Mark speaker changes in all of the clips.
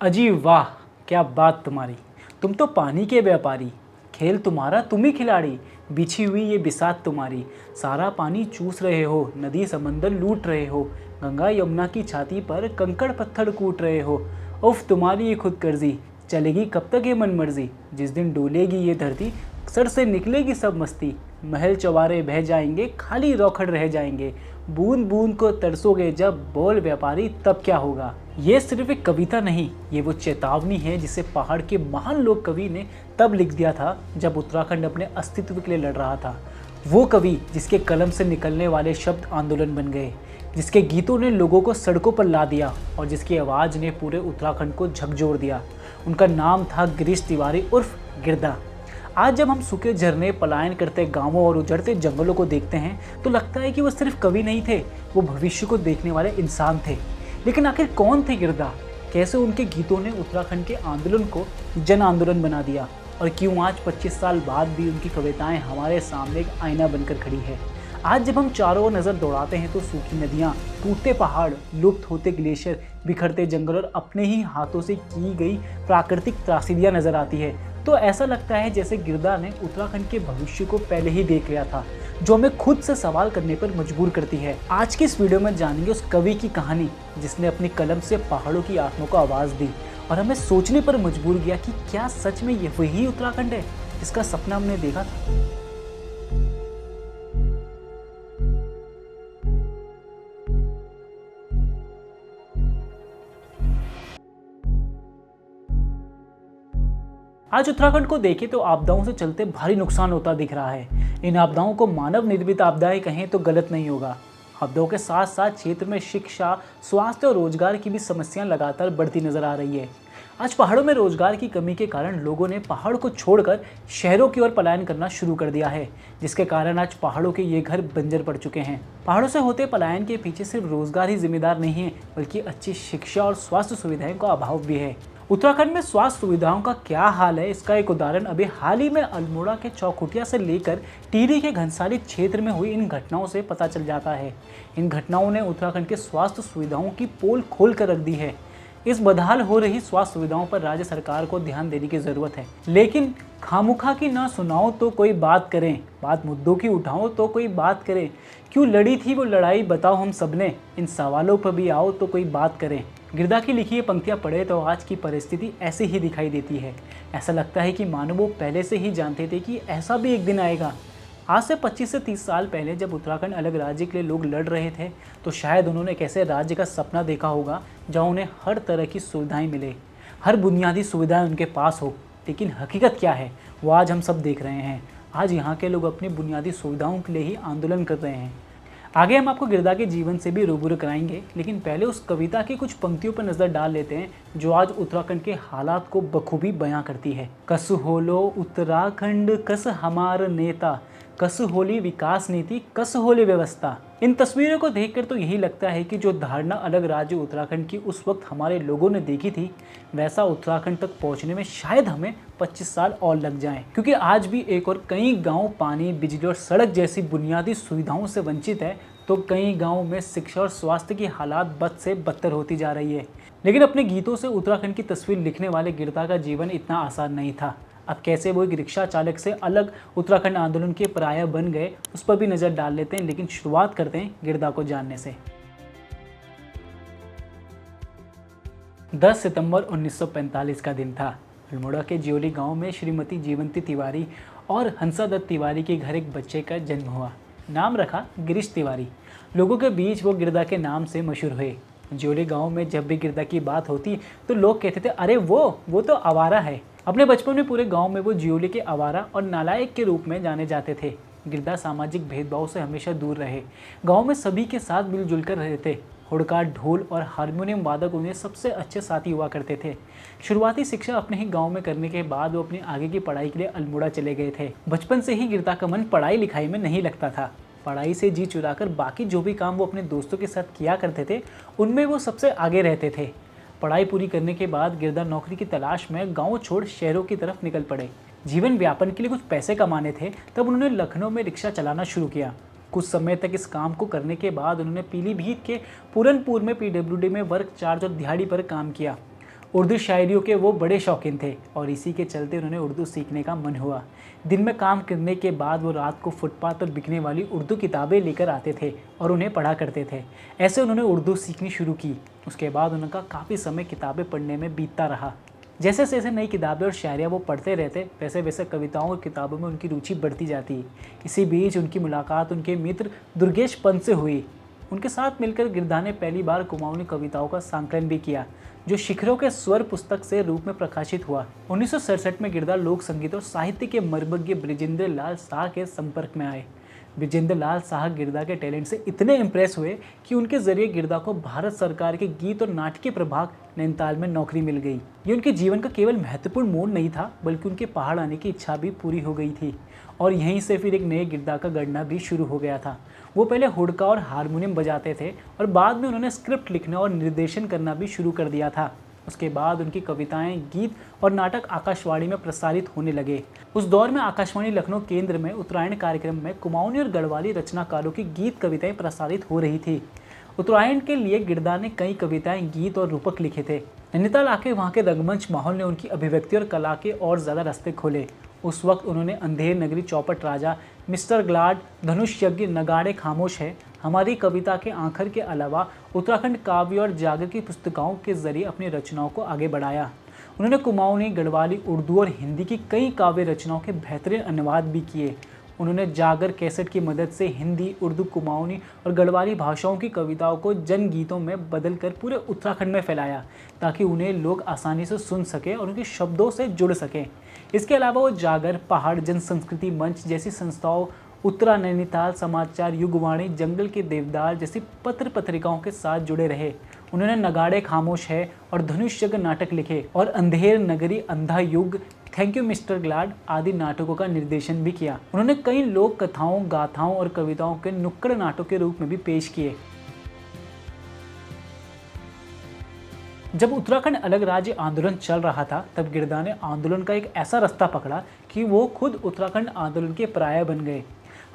Speaker 1: अजी वाह, क्या बात तुम्हारी। तुम तो पानी के व्यापारी, खेल तुम्हारा तुम ही खिलाड़ी। बिछी हुई ये बिसात तुम्हारी, सारा पानी चूस रहे हो, नदी समंदर लूट रहे हो, गंगा यमुना की छाती पर कंकड़ पत्थर कूट रहे हो। उफ तुम्हारी ये खुदगर्जी, चलेगी कब तक ये मनमर्जी। जिस दिन डोलेगी ये धरती, सर से निकलेगी सब मस्ती। महल चौबारे बह जाएंगे, खाली रौखड़ रह जाएंगे। बूंद बूंद को तरसोगे जब, बोल व्यापारी तब क्या होगा। ये सिर्फ एक कविता नहीं, ये वो चेतावनी है जिसे पहाड़ के महान लोक कवि ने तब लिख दिया था जब उत्तराखंड अपने अस्तित्व के लिए लड़ रहा था। वो कवि जिसके कलम से निकलने वाले शब्द आंदोलन बन गए, जिसके गीतों ने लोगों को सड़कों पर ला दिया और जिसकी आवाज़ ने पूरे उत्तराखंड को झकझोर दिया। उनका नाम था गिरीश तिवारी उर्फ गिरदा। आज जब हम सूखे झरने, पलायन करते गांवों और उजड़ते जंगलों को देखते हैं तो लगता है कि वो सिर्फ कवि नहीं थे, वो भविष्य को देखने वाले इंसान थे। लेकिन आखिर कौन थे गिरदा? कैसे उनके गीतों ने उत्तराखंड के आंदोलन को जन आंदोलन बना दिया? और क्यों आज 25 साल बाद भी उनकी कविताएं हमारे सामने एक आईना बनकर खड़ी है? आज जब हम चारों ओर नज़र दौड़ाते हैं तो सूखी नदियाँ, टूटते पहाड़, लुप्त होते ग्लेशियर, बिखरते जंगल और अपने ही हाथों से की गई प्राकृतिक त्रासदियाँ नजर आती है। तो ऐसा लगता है जैसे गिरदा ने उत्तराखंड के भविष्य को पहले ही देख लिया था, जो हमें खुद से सवाल करने पर मजबूर करती है। आज की इस वीडियो में जानेंगे उस कवि की कहानी जिसने अपनी कलम से पहाड़ों की आत्मा को आवाज़ दी और हमें सोचने पर मजबूर किया कि क्या सच में ये वही उत्तराखंड है जिसका सपना हमने देखा था। आज उत्तराखंड को देखें तो आपदाओं से चलते भारी नुकसान होता दिख रहा है। इन आपदाओं को मानव निर्मित आपदाएं कहें तो गलत नहीं होगा। आपदाओं के साथ साथ क्षेत्र में शिक्षा, स्वास्थ्य और रोजगार की भी समस्याएं लगातार बढ़ती नजर आ रही है। आज पहाड़ों में रोजगार की कमी के कारण लोगों ने पहाड़ को छोड़कर शहरों की ओर पलायन करना शुरू कर दिया है, जिसके कारण आज पहाड़ों के ये घर बंजर पड़ चुके हैं। पहाड़ों से होते पलायन के पीछे सिर्फ रोजगार ही जिम्मेदार नहीं है, बल्कि अच्छी शिक्षा और स्वास्थ्य सुविधाओं का अभाव भी है। उत्तराखंड में स्वास्थ्य सुविधाओं का क्या हाल है, इसका एक उदाहरण अभी हाल ही में अल्मोड़ा के चौखुटिया से लेकर टिहरी के घनसाली क्षेत्र में हुई इन घटनाओं से पता चल जाता है। इन घटनाओं ने उत्तराखंड के स्वास्थ्य सुविधाओं की पोल खोल कर रख दी है। इस बदहाल हो रही स्वास्थ्य सुविधाओं पर राज्य सरकार को ध्यान देने की जरूरत है, लेकिन खामुखा की ना सुनाओ तो कोई बात करें, बात मुद्दों की उठाओ तो कोई बात करे। क्यों लड़ी थी वो लड़ाई बताओ हम सबने, इन सवालों पर भी आओ तो कोई बात करें। गिरदा की लिखी ये पंक्तियां पढ़े तो आज की परिस्थिति ऐसे ही दिखाई देती है। ऐसा लगता है कि मानो वो पहले से ही जानते थे कि ऐसा भी एक दिन आएगा। आज से 25 से 30 साल पहले जब उत्तराखंड अलग राज्य के लिए लोग लड़ रहे थे तो शायद उन्होंने एक ऐसे राज्य का सपना देखा होगा जहाँ उन्हें हर तरह की सुविधाएं मिले, हर बुनियादी सुविधाएं उनके पास हो। लेकिन हकीकत क्या है वो आज हम सब देख रहे हैं। आज यहाँ के लोग अपनी बुनियादी सुविधाओं के लिए ही आंदोलन कर रहे हैं। आगे हम आपको गिरदा के जीवन से भी रूबरू कराएंगे, लेकिन पहले उस कविता की कुछ पंक्तियों पर नजर डाल लेते हैं जो आज उत्तराखंड के हालात को बखूबी बयां करती है। कस होलो उत्तराखंड कस हमार नेता, कस होली विकास नीति, कस होली व्यवस्था। इन तस्वीरों को देखकर तो यही लगता है कि जो धारणा अलग राज्य उत्तराखंड की उस वक्त हमारे लोगों ने देखी थी, वैसा उत्तराखंड तक पहुंचने में शायद हमें 25 साल और लग जाएं। क्योंकि आज भी एक और कई गांव पानी, बिजली और सड़क जैसी बुनियादी सुविधाओं से वंचित है, तो कई गाँव में शिक्षा और स्वास्थ्य की हालात बद से बदतर होती जा रही है। लेकिन अपने गीतों से उत्तराखंड की तस्वीर लिखने वाले गिरदा का जीवन इतना आसान नहीं था। अब कैसे वो एक रिक्शा चालक से अलग उत्तराखंड आंदोलन के पराया बन गए, उस पर भी नज़र डाल लेते हैं। लेकिन शुरुआत करते हैं गिरदा को जानने से। 10 सितंबर 1945 का दिन था। अल्मोड़ा के जियोली गांव में श्रीमती जीवंती तिवारी और हंसादत्त तिवारी के घर एक बच्चे का जन्म हुआ। नाम रखा गिरीश तिवारी। लोगों के बीच वो गिरदा के नाम से मशहूर हुए। जियोली गांव में जब भी गिरदा की बात होती तो लोग कहते थे, अरे वो तो आवारा है। अपने बचपन में पूरे गांव में वो जियोली के आवारा और नालायक के रूप में जाने जाते थे। गिरदा सामाजिक भेदभाव से हमेशा दूर रहे, गांव में सभी के साथ मिलजुल कर रहे थे। हुड़का, ढोल और हारमोनियम वादक उन्हें सबसे अच्छे साथी हुआ करते थे। शुरुआती शिक्षा अपने ही गांव में करने के बाद वो अपनी आगे की पढ़ाई के लिए अल्मोड़ा चले गए थे। बचपन से ही गिरदा का मन पढ़ाई लिखाई में नहीं लगता था। पढ़ाई से जी चुराकर बाकी जो भी काम वो अपने दोस्तों के साथ किया करते थे, उनमें वो सबसे आगे रहते थे। पढ़ाई पूरी करने के बाद गिरदा नौकरी की तलाश में गांव छोड़ शहरों की तरफ निकल पड़े। जीवन व्यापन के लिए कुछ पैसे कमाने थे, तब उन्होंने लखनऊ में रिक्शा चलाना शुरू किया। कुछ समय तक इस काम को करने के बाद उन्होंने पीलीभीत के पूरनपुर में PWD में वर्क चार्ज और दिहाड़ी पर काम किया। उर्दू शायरियों के वो बड़े शौकीन थे और इसी के चलते उन्होंने उर्दू सीखने का मन हुआ। दिन में काम करने के बाद वो रात को फुटपाथ पर बिकने वाली उर्दू किताबें लेकर आते थे और उन्हें पढ़ा करते थे। ऐसे उन्होंने उर्दू सीखनी शुरू की। उसके बाद उनका काफ़ी समय किताबें पढ़ने में बीतता रहा। जैसे जैसे नई किताबें और शायरियाँ वो पढ़ते रहते, वैसे वैसे कविताओं और किताबों में उनकी रुचि बढ़ती जाती। इसी बीच उनकी मुलाकात उनके मित्र दुर्गेश पंत से हुई। उनके साथ मिलकर गिरधा ने पहली बार कुमाऊनी कविताओं का संकलन भी किया, जो शिखरों के स्वर पुस्तक से रूप में प्रकाशित हुआ। 1967 में गिरधा लोक संगीत और साहित्य के मर्मज्ञ बृजेंद्र लाल शाह के संपर्क में आए। बृजेंद्र लाल शाह गिरधा के टैलेंट से इतने इम्प्रेस हुए कि उनके जरिए गिरधा को भारत सरकार के गीत और नाटकीय प्रभाग नैनीताल में नौकरी मिल गई। ये उनके जीवन का केवल महत्वपूर्ण मोड़ नहीं था, बल्कि उनके पहाड़ आने की इच्छा भी पूरी हो गई थी और यहीं से फिर एक नए गिरधा का गढ़ना भी शुरू हो गया था। वो पहले हुड़का और हारमोनियम बजाते थे और बाद में उन्होंने स्क्रिप्ट लिखना और निर्देशन करना भी शुरू कर दिया था। उसके बाद उनकी कविताएं, गीत और नाटक आकाशवाणी में प्रसारित होने लगे। उस दौर में आकाशवाणी लखनऊ केंद्र में उत्तरायण कार्यक्रम में कुमाऊनी और गढ़वाली रचनाकारों की गीत कविताएं प्रसारित हो रही थी। उत्तरायण के लिए गिरधा ने कई कविताएं, गीत और रूपक लिखे थे। नैनीताल आके वहाँ के रंगमंच माहौल ने उनकी अभिव्यक्ति और कला के और ज़्यादा रास्ते खोले। उस वक्त उन्होंने अंधेर नगरी, चौपट राजा, मिस्टर ग्लाड, धनुष यज्ञ, नगाड़े खामोश है, हमारी कविता के आखिर के अलावा उत्तराखंड काव्य और जागर की पुस्तिकाओं के जरिए अपनी रचनाओं को आगे बढ़ाया। उन्होंने कुमाऊनी, गढ़वाली, उर्दू और हिंदी की कई काव्य रचनाओं के बेहतरीन अनुवाद भी किए। उन्होंने जागर कैसेट की मदद से हिंदी, उर्दू, कुमाऊनी और गढ़वाली भाषाओं की कविताओं को जनगीतों में बदलकर पूरे उत्तराखंड में फैलाया, ताकि उन्हें लोग आसानी से सुन सकें और उनके शब्दों से जुड़ सकें। इसके अलावा वो जागर, पहाड़ जन संस्कृति मंच जैसी संस्थाओं, उत्तरा नैनीताल समाचार, युगवाणी, जंगल के देवदार जैसी पत्र पत्रिकाओं के साथ जुड़े रहे। उन्होंने नगाड़े खामोश है और धनुष यज्ञ नाटक लिखे और अंधेर नगरी, अंधा युग, थैंक यू मिस्टर ग्लाड आदि नाटकों का निर्देशन भी किया। उन्होंने कई लोक कथाओं, गाथाओं और कविताओं के नुक्कड़ नाटकों के रूप में भी पेश किए। जब उत्तराखंड अलग राज्य आंदोलन चल रहा था, तब गिरधा ने आंदोलन का एक ऐसा रास्ता पकड़ा कि वो खुद उत्तराखंड आंदोलन के पर्याय बन गए।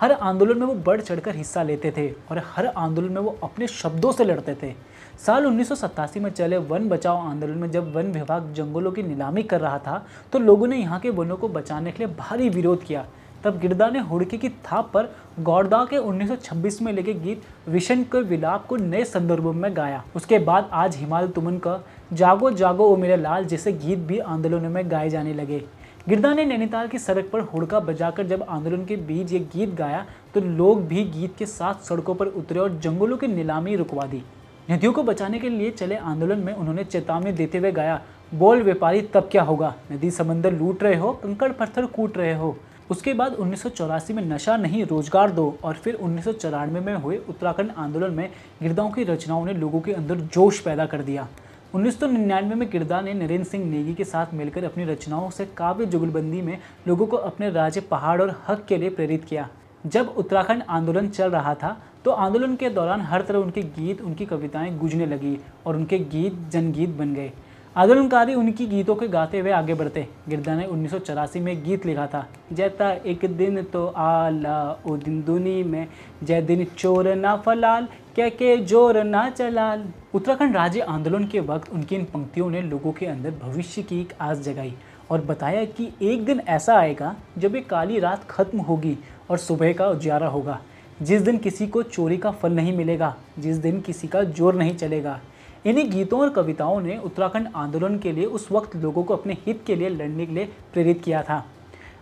Speaker 1: हर आंदोलन में वो बढ़ चढ़कर हिस्सा लेते थे और हर आंदोलन में वो अपने शब्दों से लड़ते थे। साल 1987 में चले वन बचाओ आंदोलन में जब वन विभाग जंगलों की नीलामी कर रहा था, तो लोगों ने यहाँ के वनों को बचाने के लिए भारी विरोध किया। तब गिरधा ने हुड़के की थाप पर गौरदा के 1926 में लिखे गीत विशन के विलाप को नए संदर्भों में गाया। उसके बाद आज हिमाल तुमन का, जागो जागो ओ मेरे लाल जैसे गीत भी आंदोलनों में गाए जाने लगे। गिरधा ने नैनीताल की सड़क पर हुड़का बजाकर जब आंदोलन के बीच ये गीत गाया, तो लोग भी गीत के साथ सड़कों पर उतरे और जंगलों की नीलामी रुकवा दी। नदियों को बचाने के लिए चले आंदोलन में उन्होंने चेतावनी देते हुए गाया, बोल व्यापारी तब क्या होगा, नदी समंदर लूट रहे हो, कंकड़ पत्थर कूट रहे हो। उसके बाद 1984 में नशा नहीं रोजगार दो और फिर 1994 में हुए उत्तराखंड आंदोलन में गिरधाओं की रचनाओं ने लोगों के अंदर जोश पैदा कर दिया। 1999 में गिरधा ने नरेंद्र सिंह नेगी के साथ मिलकर अपनी रचनाओं से काव्य जुगलबंदी में लोगों को अपने राज्य, पहाड़ और हक के लिए प्रेरित किया। जब उत्तराखंड आंदोलन चल रहा था, तो आंदोलन के दौरान हर तरह उनके गीत, उनकी कविताएं गूंजने लगी और उनके गीत जनगीत बन गए। आंदोलनकारी उनकी गीतों के गाते हुए आगे बढ़ते। गिरधा ने 1984 में गीत लिखा था, जैता एक दिन तो आला ओ दिन दुनी में, जय दिन चोर ना फलाल, क्या के जोर ना चलाल। उत्तराखंड राज्य आंदोलन के वक्त उनकी इन पंक्तियों ने लोगों के अंदर भविष्य की एक आस जगाई और बताया कि एक दिन ऐसा आएगा जब ये काली रात खत्म होगी और सुबह का उजाला होगा, जिस दिन किसी को चोरी का फल नहीं मिलेगा, जिस दिन किसी का जोर नहीं चलेगा। इन्हीं गीतों और कविताओं ने उत्तराखंड आंदोलन के लिए उस वक्त लोगों को अपने हित के लिए लड़ने के लिए प्रेरित किया था।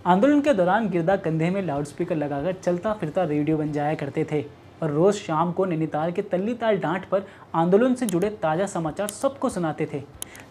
Speaker 1: आंदोलन के दौरान गिरधा कंधे में लाउडस्पीकर लगाकर चलता फिरता रेडियो बन जाया करते थे और रोज़ शाम को नैनीताल के तल्लीताल डांट पर आंदोलन से जुड़े ताज़ा समाचार सबको सुनाते थे।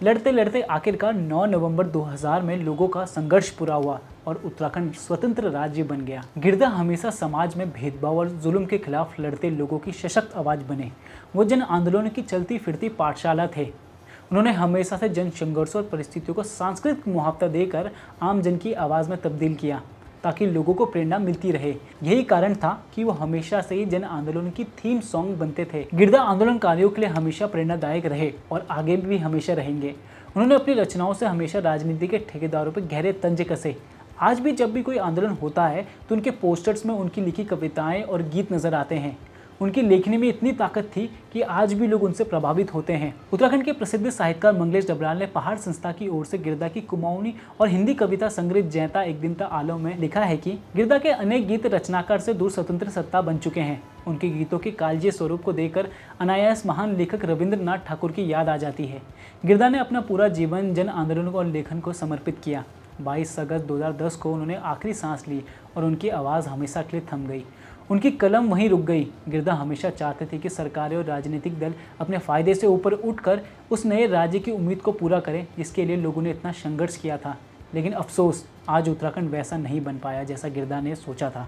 Speaker 1: लड़ते लड़ते आखिरकार 9 नवंबर 2000 में लोगों का संघर्ष पूरा हुआ और उत्तराखंड स्वतंत्र राज्य बन गया। गिरधा हमेशा समाज में भेदभाव और जुल्म के खिलाफ लड़ते लोगों की सशक्त आवाज़ बने। वो जन आंदोलन की चलती फिरती पाठशाला थे। उन्होंने हमेशा से जन संघर्ष और परिस्थितियों को सांस्कृतिक मुहावता देकर आम जन की आवाज़ में तब्दील किया, ताकि लोगों को प्रेरणा मिलती रहे। यही कारण था कि वो हमेशा से ही जन आंदोलन की थीम सॉन्ग बनते थे। गिरधा आंदोलनकारियों के लिए हमेशा प्रेरणादायक रहे और आगे भी हमेशा रहेंगे। उन्होंने अपनी रचनाओं से हमेशा राजनीति के ठेकेदारों पर गहरे तंज कसे। आज भी जब भी कोई आंदोलन होता है तो उनके पोस्टर्स में उनकी लिखी कविताएं और गीत नजर आते हैं। उनकी लेखनी में इतनी ताकत थी कि आज भी लोग उनसे प्रभावित होते हैं। उत्तराखंड के प्रसिद्ध साहित्यकार मंगलेश डबराल ने पहाड़ संस्था की ओर से गिरदा की कुमाऊनी और हिंदी कविता संग्रह जैता एक दिन ता आलो में लिखा है कि गिरदा के अनेक गीत रचनाकार से दूर स्वतंत्र सत्ता बन चुके हैं। उनके गीतों के कालजीय स्वरूप को देखकर अनायास महान लेखक रविंद्रनाथ ठाकुर की याद आ जाती है। गिरदा ने अपना पूरा जीवन जन आंदोलन और लेखन को समर्पित किया। 22 अगस्त 2010 को उन्होंने आखिरी सांस ली और उनकी आवाज़ हमेशा के लिए थम गई। उनकी कलम वहीं रुक गई। गिरदा हमेशा चाहते थे कि सरकारें और राजनीतिक दल अपने फ़ायदे से ऊपर उठकर उस नए राज्य की उम्मीद को पूरा करें जिसके लिए लोगों ने इतना संघर्ष किया था। लेकिन अफसोस, आज उत्तराखंड वैसा नहीं बन पाया जैसा गिरदा ने सोचा था।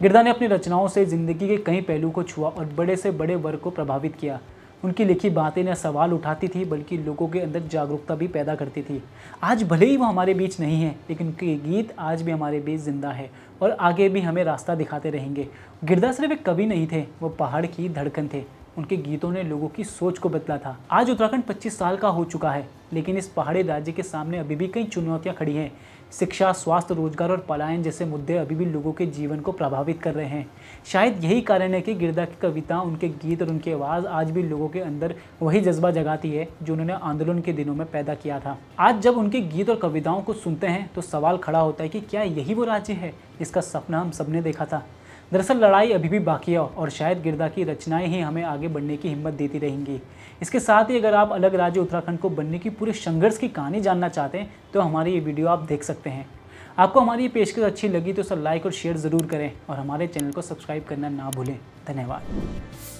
Speaker 1: गिरदा ने अपनी रचनाओं से ज़िंदगी के कई पहलू को छुआ और बड़े से बड़े वर्ग को प्रभावित किया। उनकी लिखी बातें न सवाल उठाती थी बल्कि लोगों के अंदर जागरूकता भी पैदा करती थी। आज भले ही वो हमारे बीच नहीं है, लेकिन उनके गीत आज भी हमारे बीच जिंदा है और आगे भी हमें रास्ता दिखाते रहेंगे। गिरदा सिर्फ एक कवि नहीं थे, वो पहाड़ की धड़कन थे। उनके गीतों ने लोगों की सोच को बदला था। आज उत्तराखंड 25 साल का हो चुका है, लेकिन इस पहाड़ी राज्य के सामने अभी भी कई चुनौतियां खड़ी हैं। शिक्षा, स्वास्थ्य, रोजगार और पलायन जैसे मुद्दे अभी भी लोगों के जीवन को प्रभावित कर रहे हैं। शायद यही कारण है कि गिरदा की कविता, उनके गीत और उनकी आवाज़ आज भी लोगों के अंदर वही जज्बा जगाती है जो उन्होंने आंदोलन के दिनों में पैदा किया था। आज जब उनके गीत और कविताओं को सुनते हैं तो सवाल खड़ा होता है कि क्या यही वो राज्य है जिसका सपना हम सबने देखा था। दरअसल लड़ाई अभी भी बाकी है और शायद गिरदा की रचनाएं ही हमें आगे बढ़ने की हिम्मत देती रहेंगी। इसके साथ ही अगर आप अलग राज्य उत्तराखंड को बनने की पूरे संघर्ष की कहानी जानना चाहते हैं तो हमारी ये वीडियो आप देख सकते हैं। आपको हमारी ये पेशकश अच्छी लगी तो इसे लाइक और शेयर ज़रूर करें और हमारे चैनल को सब्सक्राइब करना ना भूलें। धन्यवाद।